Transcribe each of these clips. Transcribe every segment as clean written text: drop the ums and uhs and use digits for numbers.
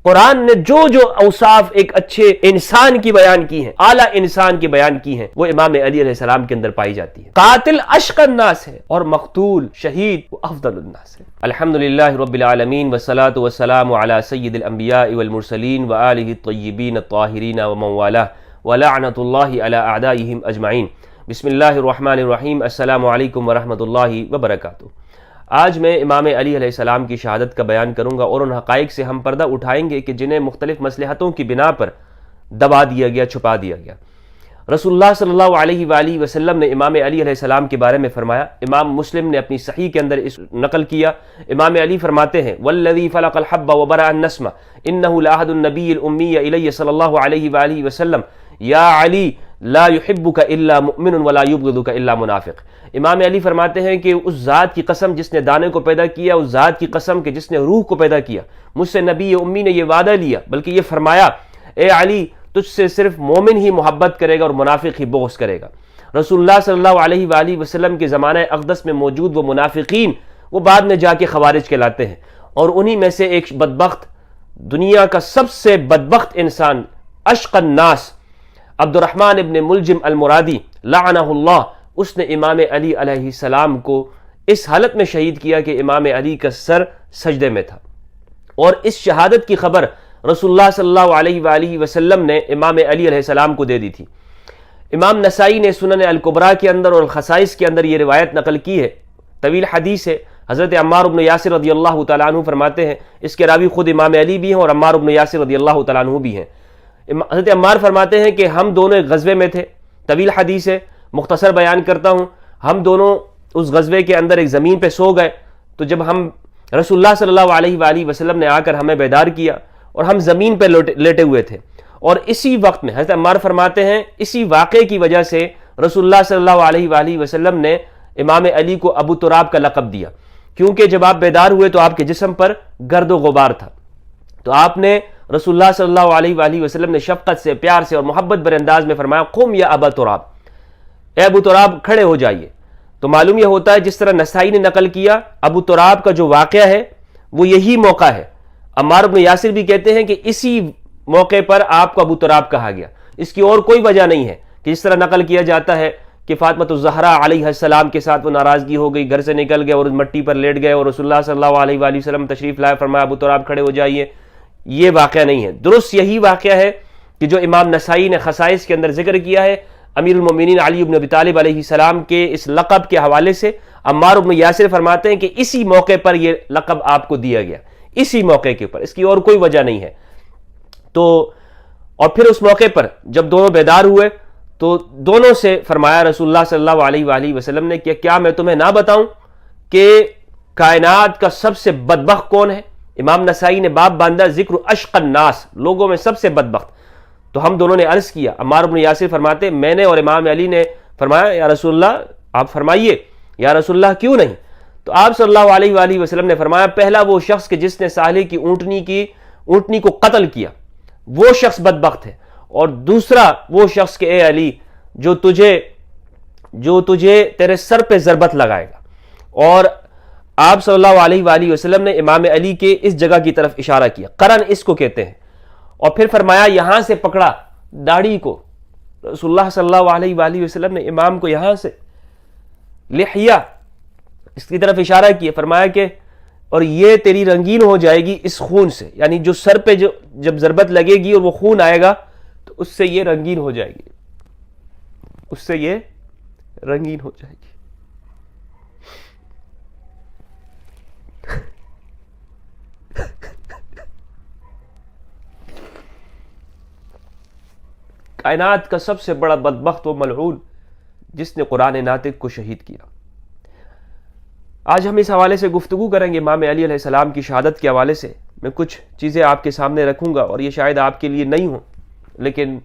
قرآن نے جو جو اوصاف ایک اچھے انسان کی بیان کی ہیں، اعلیٰ انسان کی بیان کی ہیں، وہ امام علی علیہ السلام کے اندر پائی جاتی ہے۔ قاتل اشقى الناس ہے اور مقتول شہید وہ افضل الناس ہے۔ الحمدللہ رب العالمین والصلاة والسلام علی سید الانبیاء والمرسلین وآلہ الطیبین الطاہرین ومن والاه ولعنۃ اللہ علی اعدائہم اجمعین۔ بسم اللہ الرحمن الرحیم۔ السلام علیکم ورحمۃ اللہ وبرکاتہ۔ آج میں امام علی علیہ السلام کی شہادت کا بیان کروں گا اور ان حقائق سے ہم پردہ اٹھائیں گے کہ جنہیں مختلف مصلحتوں کی بنا پر دبا دیا گیا، چھپا دیا گیا۔ رسول اللہ صلی اللہ علیہ وآلہ وسلم نے امام علی علیہ السلام کے بارے میں فرمایا، امام مسلم نے اپنی صحیح کے اندر اس نقل کیا۔ امام علی فرماتے ہیں والذی فلق الحب وبرأ النسمہ انہ لعہد النبی الامی الی صلی اللہ علیہ وآلہ وسلم یا علی لا يحبک الا مؤمن ولا یبغضک الا منافق۔ امام علی فرماتے ہیں کہ اس ذات کی قسم جس نے دانے کو پیدا کیا، اس ذات کی قسم کہ جس نے روح کو پیدا کیا، مجھ سے نبی امی نے یہ وعدہ لیا، بلکہ یہ فرمایا اے علی تجھ سے صرف مومن ہی محبت کرے گا اور منافق ہی بغض کرے گا۔ رسول اللہ صلی اللہ علیہ وآلہ وسلم کے زمانہ اقدس میں موجود وہ منافقین وہ بعد میں جا کے خوارج کہلاتے ہیں، اور انہی میں سے ایک بدبخت، دنیا کا سب سے بدبخت انسان، اشقى الناس، عبد الرحمن ابن ملجم المرادی لعنہ اللہ، اس نے امام علی علیہ السلام کو اس حالت میں شہید کیا کہ امام علی کا سر سجدے میں تھا، اور اس شہادت کی خبر رسول اللہ صلی اللہ علیہ وآلہ وسلم نے امام علی علیہ السلام کو دے دی تھی۔ امام نسائی نے سنن الکبریٰ کے اندر اور الخصائص کے اندر یہ روایت نقل کی ہے، طویل حدیث ہے۔ حضرت عمار بن یاسر رضی اللہ تعالیٰ عنہ فرماتے ہیں، اس کے راوی خود امام علی بھی ہیں اور عمار بن یاسر رضی اللہ تعالیٰ عنہ بھی ہیں۔ حضرت عمار فرماتے ہیں کہ ہم دونوں ایک غزوے میں تھے، طویل حدیث ہے، مختصر بیان کرتا ہوں۔ ہم دونوں اس غزوے کے اندر ایک زمین پہ سو گئے، تو جب ہم رسول اللہ صلی اللہ علیہ وآلہ وسلم نے آ کر ہمیں بیدار کیا اور ہم زمین پہ لیٹے ہوئے تھے، اور اسی وقت میں حضرت عمار فرماتے ہیں اسی واقعے کی وجہ سے رسول اللہ صلی اللہ علیہ وآلہ وسلم نے امام علی کو ابو تراب کا لقب دیا، کیونکہ جب آپ بیدار ہوئے تو آپ کے جسم پر گرد و غبار تھا، تو آپ نے رسول اللہ صلی اللہ علیہ وآلہ وسلم نے شفقت سے، پیار سے اور محبت بھرے انداز میں فرمایا قم یا ابا تراب، اے ابو تراب کھڑے ہو جائیے۔ تو معلوم یہ ہوتا ہے جس طرح نسائی نے نقل کیا، ابو تراب کا جو واقعہ ہے وہ یہی موقع ہے۔ عمار بن یاسر بھی کہتے ہیں کہ اسی موقع پر آپ کو ابو تراب کہا گیا، اس کی اور کوئی وجہ نہیں ہے کہ جس طرح نقل کیا جاتا ہے کہ فاطمہ الزہرا علیہ السلام کے ساتھ وہ ناراضگی ہو گئی، گھر سے نکل گئے اور مٹی پر لیٹ گئے، اور رسول اللہ صلی اللہ علیہ وآلہ وسلم تشریف لائے، فرمایا ابو تراب کھڑے ہو جائیے۔ یہ واقعہ نہیں ہے، درست یہی واقعہ ہے کہ جو امام نسائی نے خصائص کے اندر ذکر کیا ہے۔ امیر المومنین علی بن ابی طالب علیہ السلام کے اس لقب کے حوالے سے عمار بن یاسر فرماتے ہیں کہ اسی موقع پر یہ لقب آپ کو دیا گیا، اسی موقع کے اوپر، اس کی اور کوئی وجہ نہیں ہے۔ تو اور پھر اس موقع پر جب دونوں بیدار ہوئے تو دونوں سے فرمایا رسول اللہ صلی اللہ علیہ وآلہ وسلم نے کہ کیا میں تمہیں نہ بتاؤں کہ کائنات کا سب سے بدبخت کون ہے؟ امام نسائی نے باب باندھا ذکر اشقى الناس، لوگوں میں سب سے بدبخت۔ تو ہم دونوں نے عرض کیا، عمار بن یاسر فرماتے میں نے اور امام علی نے فرمایا یا رسول اللہ آپ فرمائیے، یا رسول اللہ کیوں نہیں؟ تو آپ صلی اللہ علیہ وآلہ وسلم نے فرمایا پہلا وہ شخص کہ جس نے صالح کی اونٹنی کو قتل کیا، وہ شخص بدبخت ہے، اور دوسرا وہ شخص کہ اے علی جو تجھے تیرے سر پہ ضربت لگائے گا۔ اور آپ صلی اللہ علیہ وآلہ وسلم نے امام علی کے اس جگہ کی طرف اشارہ کیا، قرن اس کو کہتے ہیں، اور پھر فرمایا یہاں سے پکڑا داڑھی کو۔ رسول اللہ صلی اللہ علیہ وآلہ وسلم نے امام کو یہاں سے لحیہ اس کی طرف اشارہ کیا، فرمایا کہ اور یہ تیری رنگین ہو جائے گی اس خون سے، یعنی جو سر پہ جب ضربت لگے گی اور وہ خون آئے گا تو اس سے یہ رنگین ہو جائے گی، اس سے یہ رنگین ہو جائے گی۔ کائنات کا سب سے بڑا بدبخت و ملعون جس نے قرآن ناطق کو شہید کیا۔ آج ہم اس حوالے سے گفتگو کریں گے، امام علی علیہ السلام کی شہادت کے حوالے سے میں کچھ چیزیں آپ کے سامنے رکھوں گا، اور یہ شاید آپ کے لیے نہیں ہوں، لیکن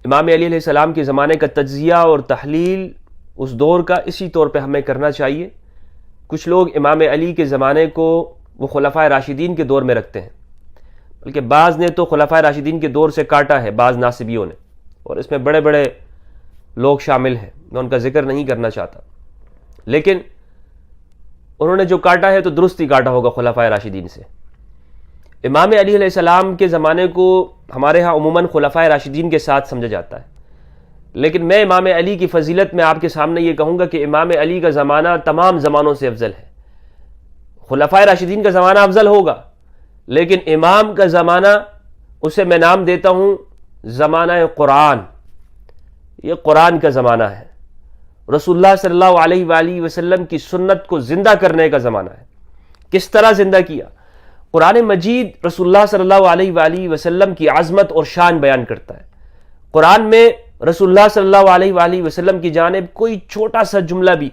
امام علی علیہ السلام کے زمانے کا تجزیہ اور تحلیل اس دور کا اسی طور پہ ہمیں کرنا چاہیے۔ کچھ لوگ امام علی کے زمانے کو وہ خلفائے راشدین کے دور میں رکھتے ہیں، بلکہ بعض نے تو خلفائے راشدین کے دور سے کاٹا ہے، بعض ناصبیوں نے، اور اس میں بڑے بڑے لوگ شامل ہیں، میں ان کا ذکر نہیں کرنا چاہتا، لیکن انہوں نے جو کاٹا ہے تو درست ہی کاٹا ہوگا خلفائے راشدین سے۔ امام علی علیہ السلام کے زمانے کو ہمارے ہاں عموماً خلفائے راشدین کے ساتھ سمجھا جاتا ہے، لیکن میں امام علی کی فضیلت میں آپ کے سامنے یہ کہوں گا کہ امام علی کا زمانہ تمام زمانوں سے افضل ہے۔ خلفائے راشدین کا زمانہ افضل ہوگا، لیکن امام کا زمانہ، اسے میں نام دیتا ہوں زمانہ قرآن۔ یہ قرآن کا زمانہ ہے، رسول اللہ صلی اللہ علیہ وآلہ وسلم کی سنت کو زندہ کرنے کا زمانہ ہے۔ کس طرح زندہ کیا؟ قرآن مجید رسول اللہ صلی اللہ علیہ وآلہ وسلم کی عظمت اور شان بیان کرتا ہے۔ قرآن میں رسول اللہ صلی اللہ علیہ وآلہ وسلم کی جانب کوئی چھوٹا سا جملہ بھی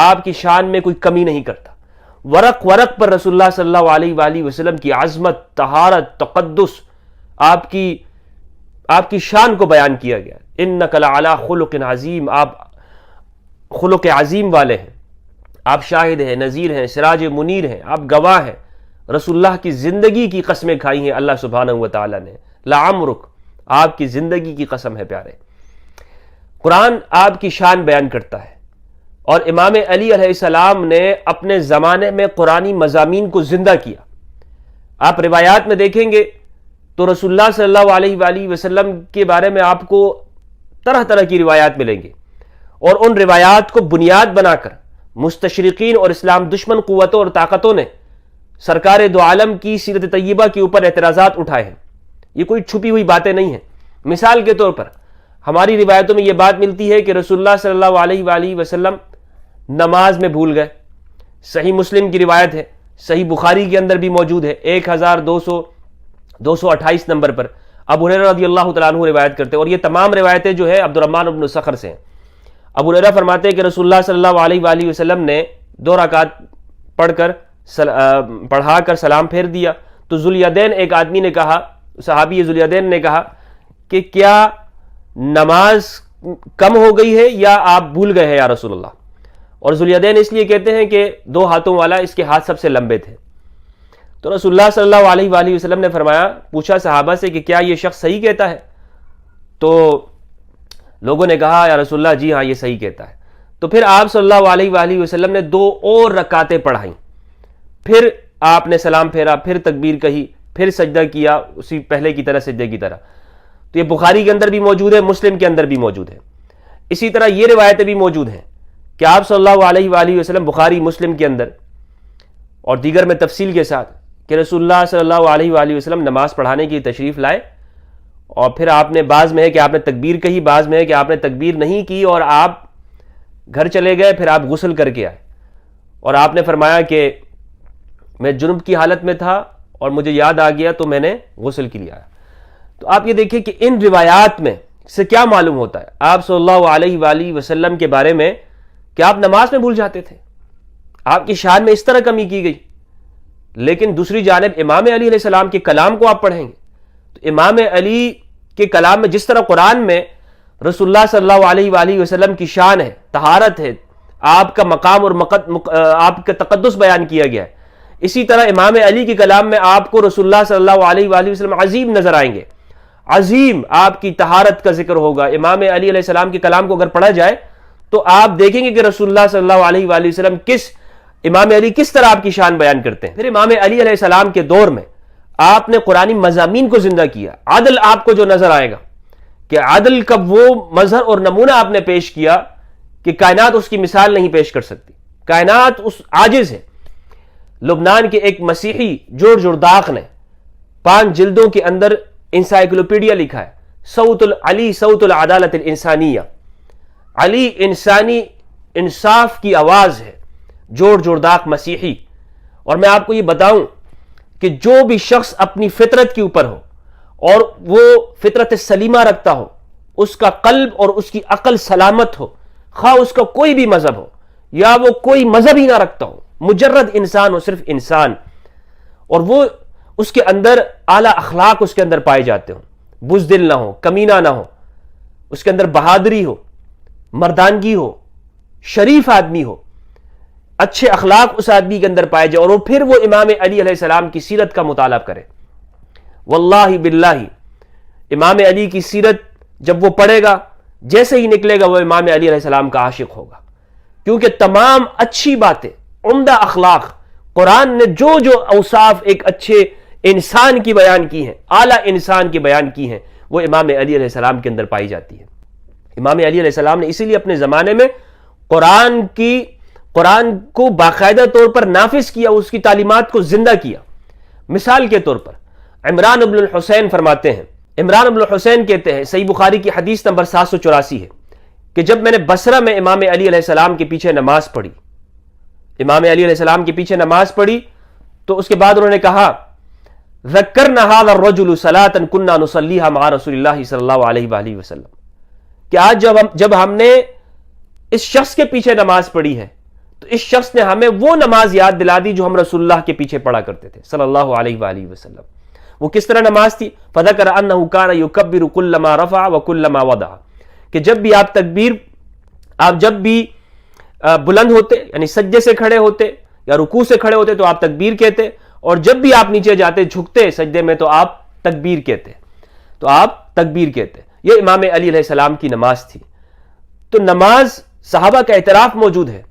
آپ کی شان میں کوئی کمی نہیں کرتا۔ ورق ورق پر رسول اللہ صلی اللہ علیہ وآلہ وسلم کی عظمت، طہارت، تقدس، آپ کی شان کو بیان کیا گیا۔ انک لعلی خلق عظیم، آپ خلق عظیم والے ہیں، آپ شاہد ہیں، نذیر ہیں، سراج منیر ہیں، آپ گواہ ہیں۔ رسول اللہ کی زندگی کی قسمیں کھائی ہیں اللہ سبحانہ و تعالیٰ نے۔ لعمرک، آپ کی زندگی کی قسم ہے پیارے۔ قرآن آپ کی شان بیان کرتا ہے، اور امام علی علیہ السلام نے اپنے زمانے میں قرآنی مضامین کو زندہ کیا۔ آپ روایات میں دیکھیں گے تو رسول اللہ صلی اللہ علیہ وآلہ وسلم کے بارے میں آپ کو طرح طرح کی روایات ملیں گے، اور ان روایات کو بنیاد بنا کر مستشرقین اور اسلام دشمن قوتوں اور طاقتوں نے سرکار دو عالم کی سیرت طیبہ کے اوپر اعتراضات اٹھائے ہیں۔ یہ کوئی چھپی ہوئی باتیں نہیں ہیں۔ مثال کے طور پر ہماری روایتوں میں یہ بات ملتی ہے کہ رسول اللہ صلی اللہ علیہ وآلہ وسلم نماز میں بھول گئے۔ صحیح مسلم کی روایت ہے، صحیح بخاری کے اندر بھی موجود ہے، 1228 نمبر پر ابو ہریرہ رضی اللہ تعالیٰ عنہ روایت کرتے ہیں، اور یہ تمام روایتیں جو ہے عبد الرحمن بن صخر سے ہیں۔ ابو ہریرہ فرماتے ہیں کہ رسول اللہ صلی اللہ علیہ وآلہ وسلم نے 2 رکعت پڑھا کر سلام پھیر دیا، تو ذوالیدین ایک آدمی نے کہا، صحابی ذوالیدین نے کہا کہ کیا نماز کم ہو گئی ہے یا آپ بھول گئے ہیں یا رسول اللہ؟ اور ذوالیدین اس لیے کہتے ہیں کہ 2 ہاتھوں والا اس کے ہاتھ سب سے لمبے تھے۔ تو رسول اللہ صلی اللہ علیہ وآلہ وسلم نے پوچھا صحابہ سے کہ کیا یہ شخص صحیح کہتا ہے؟ تو لوگوں نے کہا یا رسول اللہ جی ہاں یہ صحیح کہتا ہے۔ تو پھر آپ صلی اللہ علیہ وآلہ وسلم نے 2 اور رکعتیں پڑھائیں، پھر آپ نے سلام پھیرا، پھر تکبیر کہی، پھر سجدہ کیا اسی پہلے کی طرح، سجدے کی طرح۔ تو یہ بخاری کے اندر بھی موجود ہے، مسلم کے اندر بھی موجود ہے۔ اسی طرح یہ روایتیں بھی موجود ہیں کہ آپ صلی اللہ علیہ وآلہ وسلم بخاری مسلم کے اندر اور دیگر میں تفصیل کے ساتھ کہ رسول اللہ صلی اللہ علیہ وآلہ وسلم نماز پڑھانے کی تشریف لائے، اور پھر آپ نے، بعض میں ہے کہ آپ نے تکبیر کہی، بعض میں ہے کہ آپ نے تکبیر نہیں کی اور آپ گھر چلے گئے، پھر آپ غسل کر کے آئے، اور آپ نے فرمایا کہ میں جنب کی حالت میں تھا اور مجھے یاد آ گیا تو میں نے غسل کے لیے آیا۔ تو آپ یہ دیکھیں کہ ان روایات میں سے کیا معلوم ہوتا ہے آپ صلی اللہ علیہ وآلہ وسلم کے بارے میں کہ آپ نماز میں بھول جاتے تھے، آپ کی شان میں اس طرح کمی کی گئی۔ لیکن دوسری جانب امام علی علیہ السلام کے کلام کو آپ پڑھیں گے تو امام علی کے کلام میں جس طرح قرآن میں رسول اللہ صلی اللہ علیہ وآلہ وسلم کی شان ہے، طہارت ہے، آپ کا مقام اور آپ کا تقدس بیان کیا گیا ہے، اسی طرح امام علی کے کلام میں آپ کو رسول اللہ صلی اللہ علیہ وآلہ وسلم عظیم نظر آئیں گے۔ عظیم آپ کی طہارت کا ذکر ہوگا۔ امام علی علیہ السلام کے کلام کو اگر پڑھا جائے تو آپ دیکھیں گے کہ رسول اللہ صلی اللہ علیہ وآلہ وسلم امام علی کس طرح آپ کی شان بیان کرتے ہیں۔ پھر امام علی علیہ السلام کے دور میں آپ نے قرآنی مضامین کو زندہ کیا۔ عدل آپ کو جو نظر آئے گا کہ عدل کا وہ مظہر اور نمونہ آپ نے پیش کیا کہ کائنات اس کی مثال نہیں پیش کر سکتی، کائنات اس عاجز ہے۔ لبنان کے ایک مسیحی جورج جرداق نے 5 جلدوں کے اندر انسائکلوپیڈیا لکھا ہے، صوت العلی صوت العدالت الانسانیہ، علی انسانی انصاف کی آواز ہے، جورج جرداق مسیحی۔ اور میں آپ کو یہ بتاؤں کہ جو بھی شخص اپنی فطرت کے اوپر ہو اور وہ فطرت سلیمہ رکھتا ہو، اس کا قلب اور اس کی عقل سلامت ہو، خواہ اس کا کوئی بھی مذہب ہو یا وہ کوئی مذہب ہی نہ رکھتا ہو، مجرد انسان ہو، صرف انسان، اور وہ اس کے اندر اعلیٰ اخلاق اس کے اندر پائے جاتے ہوں، بزدل نہ ہو، کمینہ نہ ہو، اس کے اندر بہادری ہو، مردانگی ہو، شریف آدمی ہو، اچھے اخلاق اس آدمی کے اندر پائے جائے، اور پھر وہ امام علی علیہ السلام کی سیرت کا مطالعہ کرے۔ واللہ باللہ امام علی کی سیرت جب وہ پڑھے گا، جیسے ہی نکلے گا وہ امام علی علیہ السلام کا عاشق ہوگا، کیونکہ تمام اچھی باتیں، عمدہ اخلاق، قرآن نے جو اوصاف ایک اچھے انسان کی بیان کی ہیں، اعلیٰ انسان کی بیان کی ہیں، وہ امام علی علیہ السلام کے اندر پائی جاتی ہے۔ امام علی علیہ السلام نے اسی لیے اپنے زمانے میں قرآن کو باقاعدہ طور پر نافذ کیا، اس کی تعلیمات کو زندہ کیا۔ مثال کے طور پر عمران بن الحسین فرماتے ہیں، عمران بن الحسین کہتے ہیں، صحیح بخاری کی حدیث نمبر 784 ہے کہ جب میں نے بصرہ میں امام علی علیہ السلام کے پیچھے نماز پڑھی، امام علی علیہ السلام کے پیچھے نماز پڑھی تو اس کے بعد انہوں نے کہا ذکرنا هذا الرجل صلاة كنا نصليها مع رسول اللہ صلی اللہ علیہ وآلہ وسلم، کہ آج جب ہم نے اس شخص کے پیچھے نماز پڑھی ہے تو اس شخص نے ہمیں وہ نماز یاد دلا دی جو ہم رسول اللہ کے پیچھے پڑھا کرتے تھے صلی اللہ علیہ وآلہ وسلم۔ وہ کس طرح نماز تھی؟ فذکر انہ کان یکبر کلما رفع وکلما وضع، کہ جب بھی آپ جب بھی بلند ہوتے یعنی سجدے سے کھڑے ہوتے یا رکوع سے کھڑے ہوتے تو آپ تکبیر کہتے، اور جب بھی آپ نیچے جاتے جھکتے سجدے میں تو آپ تکبیر کہتے۔ یہ امام علی علیہ السلام کی نماز تھی۔ تو نماز صحابہ کا اعتراف موجود ہے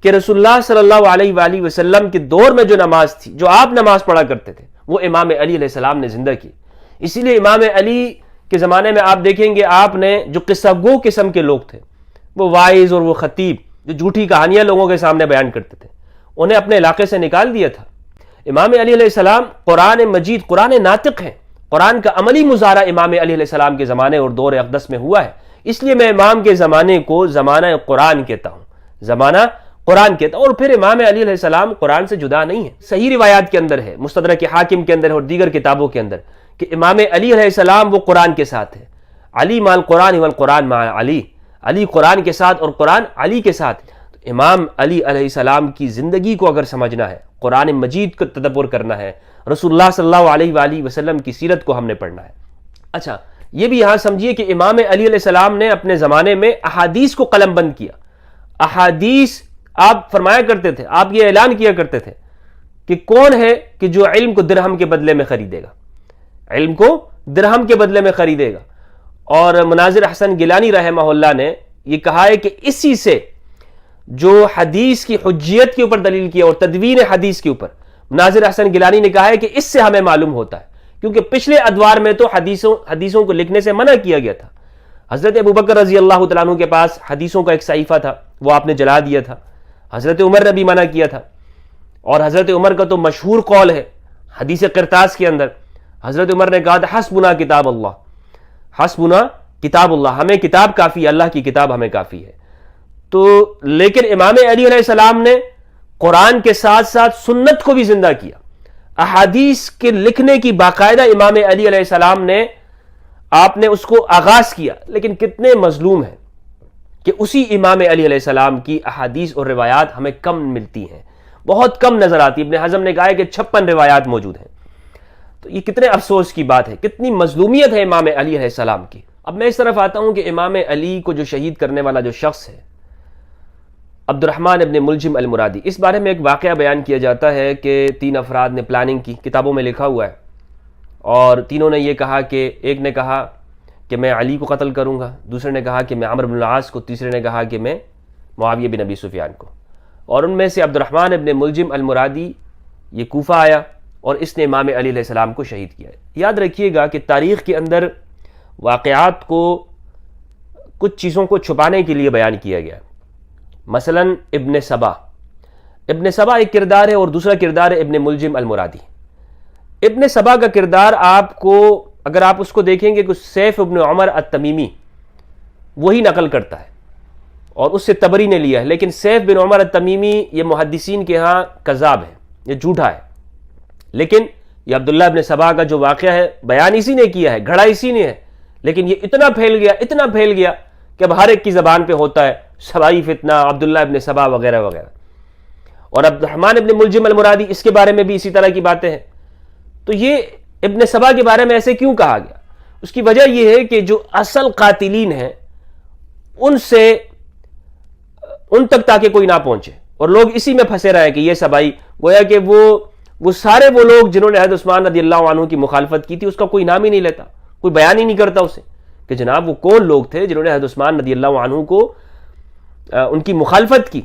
کہ رسول اللہ صلی اللہ علیہ وآلہ وسلم کے دور میں جو نماز تھی، جو آپ نماز پڑھا کرتے تھے، وہ امام علی علیہ السلام نے زندہ کی۔ اسی لیے امام علی کے زمانے میں آپ دیکھیں گے آپ نے جو قصہ گو قسم کے لوگ تھے، وہ واعظ اور وہ خطیب جو جھوٹی کہانیاں لوگوں کے سامنے بیان کرتے تھے، انہیں اپنے علاقے سے نکال دیا تھا۔ امام علی علیہ السلام قرآن مجید، قرآن ناطق ہے، قرآن کا عملی مظاہرہ امام علی علیہ السلام کے زمانے اور دور اقدس میں ہوا ہے۔ اس لیے میں امام کے زمانے کو زمانہ قرآن کہتا ہوں، اور پھر امام علی علیہ السلام قرآن سے جدا نہیں ہے۔ صحیح روایات کے اندر ہے، مستدرک حاکم کے اندر ہے اور دیگر کتابوں کے اندر، کہ امام علی علیہ السلام وہ قرآن کے ساتھ ہے۔ علی مع القرآن والقرآن مع علی، علی قرآن کے ساتھ اور قرآن علی کے ساتھ۔ تو امام علی علیہ السلام کی زندگی کو اگر سمجھنا ہے، قرآن مجید کو تدبر کرنا ہے، رسول اللہ صلی اللہ علیہ وآلہ وسلم کی سیرت کو ہم نے پڑھنا ہے۔ اچھا، یہ بھی یہاں سمجھیے کہ امام علی علیہ السلام نے اپنے زمانے میں احادیث کو قلم بند کیا۔ احادیث آپ فرمایا کرتے تھے، آپ یہ اعلان کیا کرتے تھے کہ کون ہے کہ جو علم کو درہم کے بدلے میں خریدے گا، علم کو درہم کے بدلے میں خریدے گا۔ اور مناظر حسن گیلانی رحمہ اللہ نے یہ کہا ہے کہ اسی سے جو حدیث کی حجیت کے اوپر دلیل کیا اور تدوین حدیث کے اوپر، مناظر حسن گیلانی نے کہا ہے کہ اس سے ہمیں معلوم ہوتا ہے، کیونکہ پچھلے ادوار میں تو حدیثوں کو لکھنے سے منع کیا گیا تھا۔ حضرت ابوبکر رضی اللہ تعالیٰ عنہ کے پاس حدیثوں کا ایک صحیفہ تھا، وہ آپ نے جلا دیا تھا۔ حضرت عمر نے بھی منع کیا تھا، اور حضرت عمر کا تو مشہور قول ہے حدیث قرطاس کے اندر، حضرت عمر نے کہا تھا حسبنا کتاب اللہ، حسبنا کتاب اللہ، ہمیں کتاب کافی ہے، اللہ کی کتاب ہمیں کافی ہے۔ تو لیکن امام علی علیہ السلام نے قرآن کے ساتھ ساتھ سنت کو بھی زندہ کیا۔ احادیث کے لکھنے کی باقاعدہ امام علی علیہ السلام نے آپ نے اس کو آغاز کیا، لیکن کتنے مظلوم ہیں کہ اسی امام علی علیہ السلام کی احادیث اور روایات ہمیں کم ملتی ہیں، بہت کم نظر آتی۔ ابن حزم نے کہا ہے کہ 56 روایات موجود ہیں۔ تو یہ کتنے افسوس کی بات ہے، کتنی مظلومیت ہے امام علی علیہ السلام کی۔ اب میں اس طرف آتا ہوں کہ امام علی کو جو شہید کرنے والا جو شخص ہے عبد الرحمن ابن ملجم المرادی، اس بارے میں ایک واقعہ بیان کیا جاتا ہے کہ 3 افراد نے پلاننگ کی، کتابوں میں لکھا ہوا ہے، اور تینوں نے یہ کہا کہ ایک نے کہا کہ میں علی کو قتل کروں گا، دوسرے نے کہا کہ میں عمرو بن العاص کو، تیسرے نے کہا کہ میں معاویہ بن ابی سفیان کو۔ اور ان میں سے عبد الرحمن ابن ملجم المرادی یہ کوفہ آیا اور اس نے امام علی علیہ السلام کو شہید کیا۔ یاد رکھیے گا کہ تاریخ کے اندر واقعات کو کچھ چیزوں کو چھپانے کے لیے بیان کیا گیا۔ مثلا ابن سبا ایک کردار ہے اور دوسرا کردار ہے ابن ملجم المرادی۔ ابن سبا کا کردار آپ کو اگر آپ اس کو دیکھیں گے کہ سیف ابن عمر التمیمی وہی نقل کرتا ہے اور اس سے طبری نے لیا ہے، لیکن سیف بن عمر التمیمی یہ محدثین کے ہاں کذاب ہے، یہ جھوٹا ہے۔ لیکن یہ عبداللہ ابن سبا کا جو واقعہ ہے بیان اسی نے کیا ہے، گھڑا اسی نے ہے، لیکن یہ اتنا پھیل گیا کہ اب ہر ایک کی زبان پہ ہوتا ہے سبائی فتنہ، عبداللہ ابن سبا وغیرہ وغیرہ۔ اور عبد الرحمن ابن ملجم المرادی اس کے بارے میں بھی اسی طرح کی باتیں ہیں۔ تو یہ ابن سبا کے بارے میں ایسے کیوں کہا گیا؟ اس کی وجہ یہ ہے کہ جو اصل قاتلین ہیں ان تک تاکہ کوئی نہ پہنچے، اور لوگ اسی میں پھنسے رہے کہ یہ سبائی، گویا کہ وہ سارے وہ لوگ جنہوں نے حضرت عثمان رضی اللہ عنہ کی مخالفت کی تھی اس کا کوئی نام ہی نہیں لیتا، کوئی بیان ہی نہیں کرتا اسے کہ جناب وہ کون لوگ تھے جنہوں نے حضرت عثمان رضی اللہ عنہ کو ان کی مخالفت کی،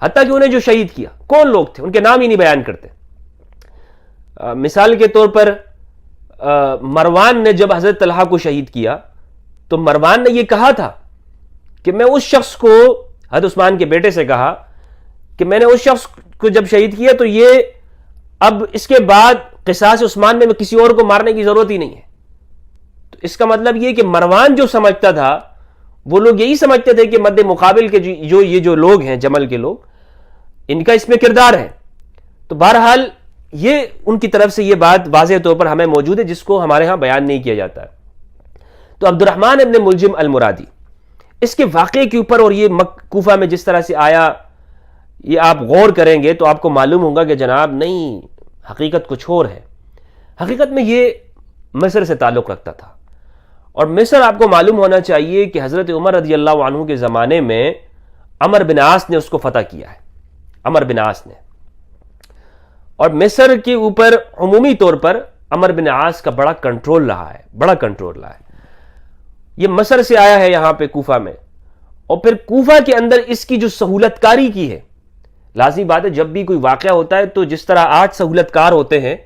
حتیٰ کہ انہیں جو شہید کیا کون لوگ تھے، ان کے نام ہی نہیں بیان کرتے۔ مثال کے طور پر مروان نے جب حضرت طلحہ کو شہید کیا تو مروان نے یہ کہا تھا کہ میں اس شخص کو، حضرت عثمان کے بیٹے سے کہا کہ میں نے اس شخص کو جب شہید کیا تو یہ اب اس کے بعد قصاص عثمان میں کسی اور کو مارنے کی ضرورت ہی نہیں ہے. تو اس کا مطلب یہ کہ مروان جو سمجھتا تھا وہ لوگ یہی سمجھتے تھے کہ مد مقابل کے جو لوگ ہیں جمل کے لوگ، ان کا اس میں کردار ہے. تو بہرحال یہ ان کی طرف سے یہ بات واضح طور پر ہمیں موجود ہے جس کو ہمارے ہاں بیان نہیں کیا جاتا ہے. تو عبد الرحمن ابن ملجم المرادی، اس کے واقعے کے اوپر اور یہ کوفہ میں جس طرح سے آیا، یہ آپ غور کریں گے تو آپ کو معلوم ہوگا کہ جناب نہیں، حقیقت کچھ اور ہے. حقیقت میں یہ مصر سے تعلق رکھتا تھا، اور مصر آپ کو معلوم ہونا چاہیے کہ حضرت عمر رضی اللہ عنہ کے زمانے میں عمر بن عاص نے اس کو فتح کیا ہے. عمر بن عاص نے، اور مصر کے اوپر عمومی طور پر عمر بن عاص کا بڑا کنٹرول رہا ہے، بڑا کنٹرول رہا ہے. یہ مصر سے آیا ہے یہاں پہ کوفہ میں، اور پھر کوفہ کے اندر اس کی جو سہولت کاری کی ہے. لازمی بات ہے جب بھی کوئی واقعہ ہوتا ہے تو جس طرح آج سہولت کار ہوتے ہیں،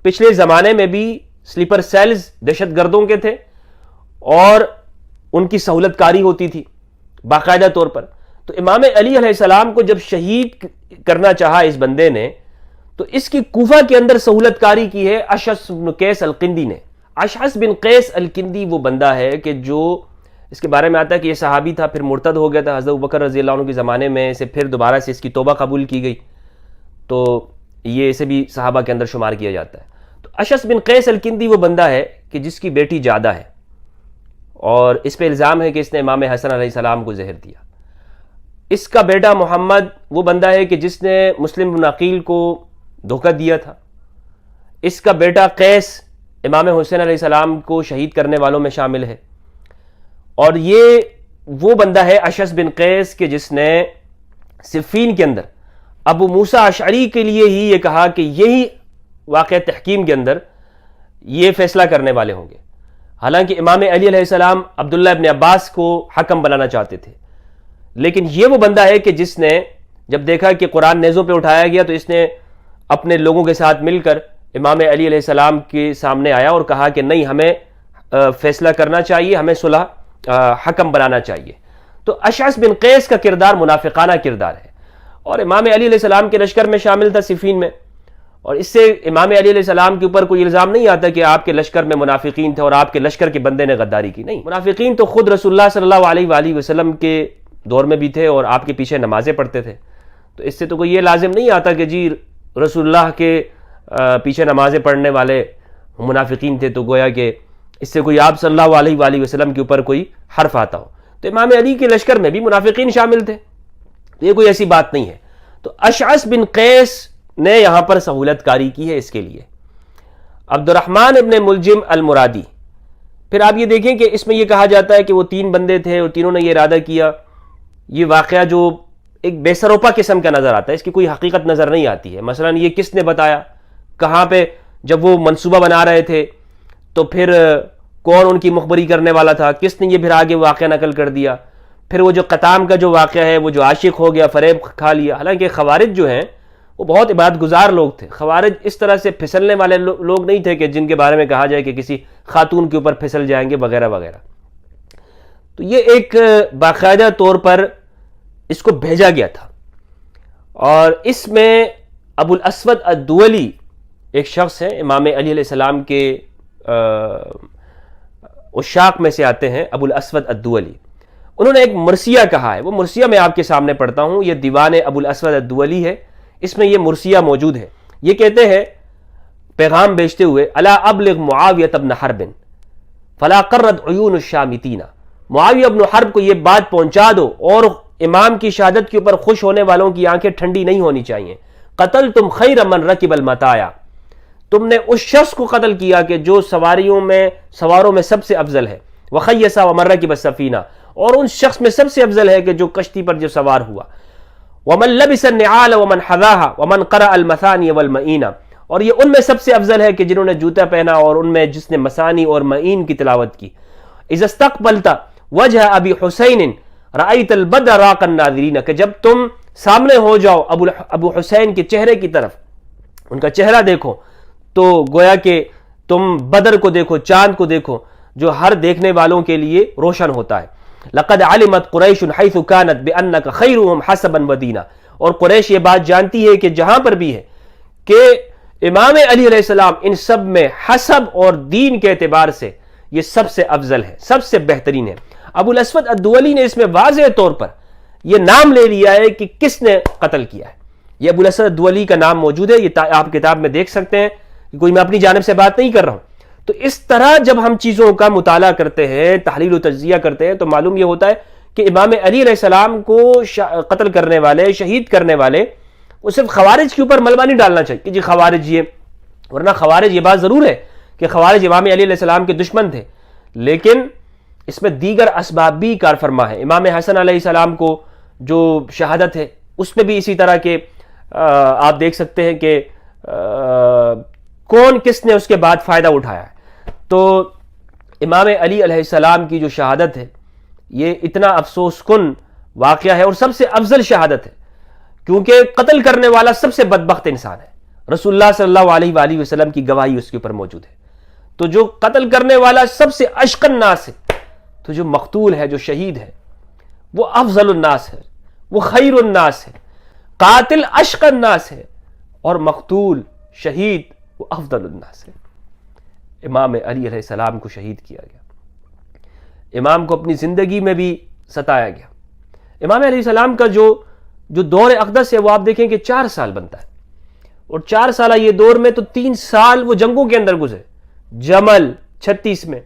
پچھلے زمانے میں بھی سلیپر سیلز دہشت گردوں کے تھے اور ان کی سہولت کاری ہوتی تھی باقاعدہ طور پر. تو امام علی علیہ السلام کو جب شہید کرنا چاہا اس بندے نے، تو اس کی کوفہ کے اندر سہولت کاری کی ہے اشعث بن قیس الکندی نے. اشعث بن قیس الکندی وہ بندہ ہے کہ جو اس کے بارے میں آتا ہے کہ یہ صحابی تھا، پھر مرتد ہو گیا تھا حضرت ابوبکر رضی اللہ عنہ کے زمانے میں سے، پھر دوبارہ سے اس کی توبہ قبول کی گئی، تو یہ اسے بھی صحابہ کے اندر شمار کیا جاتا ہے. تو اشعث بن قیس الکندی وہ بندہ ہے کہ جس کی بیٹی جادہ ہے، اور اس پہ الزام ہے کہ اس نے امام حسن علیہ السلام کو زہر دیا. اس کا بیٹا محمد وہ بندہ ہے کہ جس نے مسلم بن عقیل کو دھوکہ دیا تھا. اس کا بیٹا قیس امام حسین علیہ السلام کو شہید کرنے والوں میں شامل ہے. اور یہ وہ بندہ ہے اشعث بن قیس کہ جس نے صفین کے اندر ابو موسیٰ اشعری کے لیے ہی یہ کہا کہ یہی واقعہ تحکیم کے اندر یہ فیصلہ کرنے والے ہوں گے. حالانکہ امام علی علیہ السلام عبداللہ ابن عباس کو حکم بنانا چاہتے تھے، لیکن یہ وہ بندہ ہے کہ جس نے جب دیکھا کہ قرآن نیزوں پہ اٹھایا گیا تو اس نے اپنے لوگوں کے ساتھ مل کر امام علی علیہ السلام کے سامنے آیا اور کہا کہ نہیں، ہمیں فیصلہ کرنا چاہیے، ہمیں صلح حکم بنانا چاہیے. تو اشعث بن قیس کا کردار منافقانہ کردار ہے، اور امام علی علیہ السلام کے لشکر میں شامل تھا صفین میں. اور اس سے امام علی علیہ السلام کے اوپر کوئی الزام نہیں آتا کہ آپ کے لشکر میں منافقین تھے اور آپ کے لشکر کے بندے نے غداری کی. نہیں، منافقین تو خود رسول اللہ صلی اللہ علیہ وآلہ وسلم کے دور میں بھی تھے اور آپ کے پیچھے نمازیں پڑھتے تھے. تو اس سے تو کوئی یہ لازم نہیں آتا کہ جی رسول اللہ کے پیچھے نمازیں پڑھنے والے منافقین تھے تو گویا کہ اس سے کوئی آپ صلی اللہ علیہ وآلہ وسلم کے اوپر کوئی حرف آتا ہو. تو امام علی کے لشکر میں بھی منافقین شامل تھے، تو یہ کوئی ایسی بات نہیں ہے. تو اشعث بن قیس نے یہاں پر سہولت کاری کی ہے اس کے لیے. عبد الرحمن ابن ملجم المرادی، پھر آپ یہ دیکھیں کہ اس میں یہ کہا جاتا ہے کہ وہ 3 بندے تھے اور تینوں نے یہ ارادہ کیا. یہ واقعہ جو ایک بے سروپا قسم کا نظر آتا ہے، اس کی کوئی حقیقت نظر نہیں آتی ہے. مثلا یہ کس نے بتایا، کہاں پہ جب وہ منصوبہ بنا رہے تھے تو پھر کون ان کی مخبری کرنے والا تھا، کس نے یہ پھر آگے واقعہ نقل کر دیا. پھر وہ جو قطام کا جو واقعہ ہے، وہ جو عاشق ہو گیا، فریب کھا لیا. حالانکہ خوارج جو ہیں وہ بہت عبادت گزار لوگ تھے. خوارج اس طرح سے پھسلنے والے لوگ نہیں تھے کہ جن کے بارے میں کہا جائے کہ کسی خاتون کے اوپر پھسل جائیں گے وغیرہ وغیرہ. تو یہ ایک باقاعدہ طور پر اس کو بھیجا گیا تھا، اور اس میں ابو الاسود الدولی ایک شخص ہے، امام علی علیہ السلام کے عشاق میں سے آتے ہیں، ابو الاسود الدولی. انہوں نے ایک مرثیہ کہا ہے، وہ مرثیہ میں آپ کے سامنے پڑھتا ہوں. یہ دیوان ابو الاسود الدولی ہے، اس میں یہ مرثیہ موجود ہے. یہ کہتے ہیں پیغام بیچتے ہوئے، الا ابلغ معاویہ بن حرب فلا قرت عیون الشامتین. معاویہ بن حرب کو یہ بات پہنچا دو اور امام کی شہادت کے اوپر خوش ہونے والوں کی آنکھیں ٹھنڈی نہیں ہونی چاہیے. قتلتم خیر من رکب المطایا، تم نے اس شخص کو قتل کیا کہ جو سواروں میں سب سے افضل ہے. وخیسا ومن رکب السفینہ، اور ان شخص میں سب سے افضل ہے کہ جو کشتی پر جو سوار ہوا. ومن لبس النعال ومن حذاها ومن قرأ المثانی والمعین، اور یہ ان میں سب سے افضل ہے کہ جنہوں نے جوتا پہنا اور ان میں جس نے مثانی اور معین کی تلاوت کی. اذا استقبلت وجہ ابی حسین رأیت البدر راق الناظرین، کہ جب تم سامنے ہو جاؤ ابو حسین کے چہرے کی طرف، ان کا چہرہ دیکھو تو گویا کہ تم بدر کو دیکھو، چاند کو دیکھو، جو ہر دیکھنے والوں کے لیے روشن ہوتا ہے۔ لقد علمت قریش حیث کانت بانک خیرهم حسبا ودینا، اور قریش یہ بات جانتی ہے کہ جہاں پر بھی ہے کہ امام علی علیہ السلام ان سب میں حسب اور دین کے اعتبار سے یہ سب سے افضل ہے، سب سے بہترین ہے۔ ابو الاسود الدولی نے اس میں واضح طور پر یہ نام لے لیا ہے کہ کس نے قتل کیا ہے۔ یہ ابو الاسود الدولی کا نام موجود ہے، یہ آپ کتاب میں دیکھ سکتے ہیں، کوئی میں اپنی جانب سے بات نہیں کر رہا ہوں۔ تو اس طرح جب ہم چیزوں کا مطالعہ کرتے ہیں، تحلیل و تجزیہ کرتے ہیں، تو معلوم یہ ہوتا ہے کہ امام علی علیہ السلام کو قتل کرنے والے، شہید کرنے والے، وہ صرف خوارج کے اوپر ملبہ نہیں ڈالنا چاہیے کہ جی خوارج یہ، ورنہ خوارج یہ بات ضرور ہے کہ خوارج امام علی علیہ السلام کے دشمن تھے، لیکن اس میں دیگر اسباب بھی کار فرما ہے۔ امام حسن علیہ السلام کو جو شہادت ہے اس میں بھی اسی طرح کے آپ دیکھ سکتے ہیں کہ کون کس نے اس کے بعد فائدہ اٹھایا ہے۔ تو امام علی علیہ السلام کی جو شہادت ہے یہ اتنا افسوس کن واقعہ ہے اور سب سے افضل شہادت ہے، کیونکہ قتل کرنے والا سب سے بدبخت انسان ہے، رسول اللہ صلی اللہ علیہ وآلہ وسلم کی گواہی اس کے اوپر موجود ہے۔ تو جو قتل کرنے والا سب سے اشقى الناس ہے، تو جو مقتول ہے، جو شہید ہے، وہ افضل الناس ہے، وہ خیر الناس ہے۔ قاتل اشقى الناس ہے اور مقتول شہید وہ افضل الناس ہے۔ امام علی علیہ السلام کو شہید کیا گیا، امام کو اپنی زندگی میں بھی ستایا گیا۔ امام علیہ السلام کا جو دور اقدس ہے وہ آپ دیکھیں کہ 4 سال بنتا ہے، اور 4 سالہ یہ دور میں تو 3 سال وہ جنگوں کے اندر گزرے، جمل 36 میں،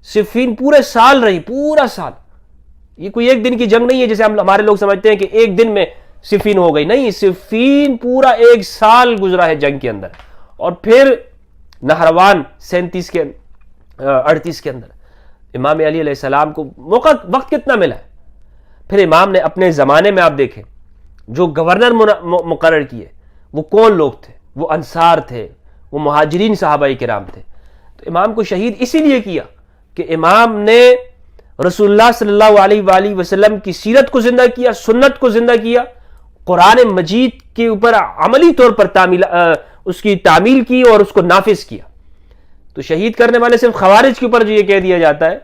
صفین پورے سال رہی، پورا سال۔ یہ کوئی ایک دن کی جنگ نہیں ہے جیسے ہمارے لوگ سمجھتے ہیں کہ ایک دن میں صفین ہو گئی، نہیں، صفین پورا 1 سال گزرا ہے جنگ کے اندر، اور پھر نہروان 37 کے 38 کے اندر امام علی علیہ السلام کو وقت کتنا ملا ہے۔ پھر امام نے اپنے زمانے میں آپ دیکھیں جو گورنر مقرر کیے وہ کون لوگ تھے؟ وہ انصار تھے، وہ مہاجرین صحابہ کرام تھے۔ تو امام کو شہید اسی لیے کیا کہ امام نے رسول اللہ صلی اللہ علیہ وآلہ وسلم کی سیرت کو زندہ کیا، سنت کو زندہ کیا، قرآن مجید کے اوپر عملی طور پر اس کی تعمیل کی اور اس کو نافذ کیا۔ تو شہید کرنے والے صرف خوارج کے اوپر جو یہ کہہ دیا جاتا ہے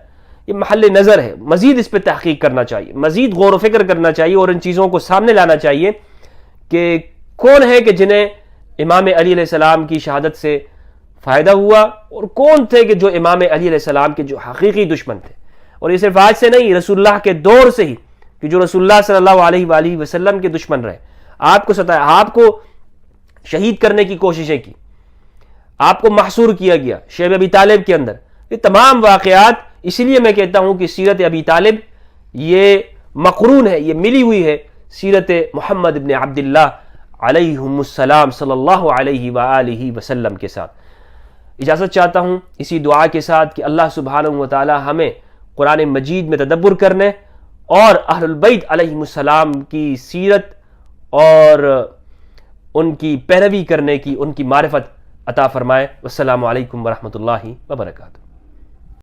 یہ محل نظر ہے، مزید اس پہ تحقیق کرنا چاہیے، مزید غور و فکر کرنا چاہیے، اور ان چیزوں کو سامنے لانا چاہیے کہ کون ہے کہ جنہیں امام علی علیہ السلام کی شہادت سے فائدہ ہوا، اور کون تھے کہ جو امام علی علیہ السلام کے جو حقیقی دشمن تھے۔ اور یہ صرف آج سے نہیں، رسول اللہ کے دور سے ہی کہ جو رسول اللہ صلی اللہ علیہ وآلہ وسلم کے دشمن رہے، آپ کو ستایا، آپ کو شہید کرنے کی کوششیں کی، آپ کو محصور کیا گیا شیب ابی طالب کے اندر۔ یہ تمام واقعات، اسی لیے میں کہتا ہوں کہ سیرت ابی طالب یہ مقرون ہے، یہ ملی ہوئی ہے سیرت محمد ابن عبداللہ علیہم السلام صلی اللہ علیہ وآلہ وسلم کے ساتھ۔ اجازت چاہتا ہوں اسی دعا کے ساتھ کہ اللہ سبحانہ وتعالی ہمیں قرآن مجید میں تدبر کرنے اور اہل البیت علیہم السلام کی سیرت اور ان کی پیروی کرنے کی، ان کی معرفت عطا فرمائے۔ والسلام علیکم ورحمۃ اللہ وبرکاتہ۔